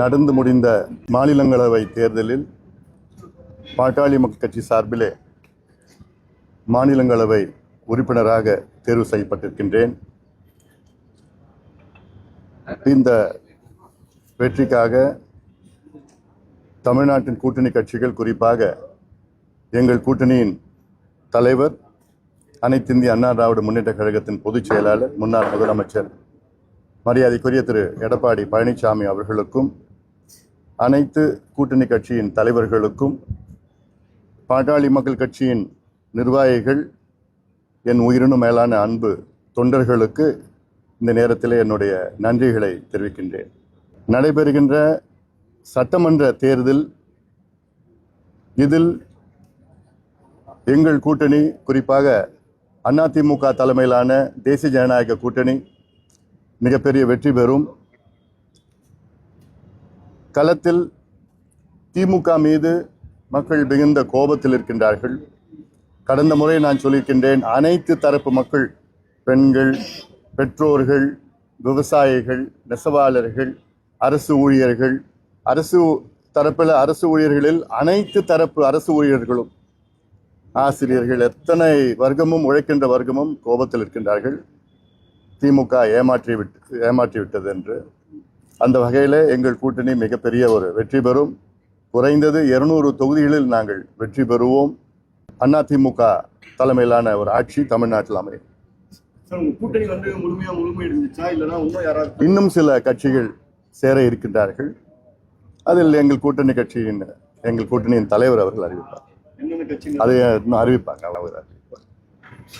நடந்து முடிந்த மாநிலங்களவை தேர்தலில் பாட்டாளி மக்கள் கட்சி சார்பிலே மாநிலங்களவை உறுப்பினராக தேர்வு செய்யப்பட்டிருக்கின்றேன். இந்த வெற்றிக்காக தமிழ்நாட்டின் கூட்டணி கட்சிகள், குறிப்பாக எங்கள் கூட்டணியின் தலைவர், அனைத்து இந்திய அண்ணா திராவிட முன்னேற்ற கழகத்தின் பொதுச் செயலாளர், முன்னாள் முதலமைச்சர் மரியாதைக்குரிய திரு எடப்பாடி பழனிசாமி அவர்களுக்கும், அனைத்து கூட்டணி கட்சியின் தலைவர்களுக்கும், பாட்டாளி மக்கள் கட்சியின் நிர்வாகிகள், என் உயிரினும் மேலான அன்பு தொண்டர்களுக்கு இந்த நேரத்தில் என்னுடைய நன்றிகளை தெரிவிக்கின்றேன். நடைபெறுகின்ற சட்டமன்ற தேர்தல் இதில் எங்கள் கூட்டணி, குறிப்பாக அதிமுக தலைமையிலான தேசிய ஜனநாயக கூட்டணி மிகப்பெரிய வெற்றி பெறும். களத்தில் திமுக மீது மக்கள் மிகுந்த கோபத்தில் இருக்கின்றார்கள். கடந்த முறை நான் சொல்லியிருக்கின்றேன், அனைத்து தரப்பு மக்கள், பெண்கள், பெற்றோர்கள், விவசாயிகள், நெசவாளர்கள், அரசு ஊழியர்கள், அரசு தரப்பில் அரசு ஊழியர்களில் அனைத்து தரப்பு அரசு ஊழியர்களும், ஆசிரியர்கள், எத்தனை வர்க்கமும் உழைக்கின்ற வர்க்கமும் கோபத்தில் இருக்கின்றார்கள். திமுக ஏமாற்றிவிட்டது என்று. அந்த வகையில் எங்கள் கூட்டணி மிகப்பெரிய ஒரு வெற்றி பெறும். குறைந்தது 200 தொகுதிகளில் நாங்கள் வெற்றி பெறுவோம். அதிமுக தலைமையிலான ஒரு ஆட்சி தமிழ்நாட்டில் அமையும். கூட்டணி இன்னும் சில கட்சிகள் சேர இருக்கின்றார்கள். அதில் எங்கள் கூட்டணியின் தலைவர் அவர்கள் அறிவிப்பார். அதை அறிவிப்பாங்க.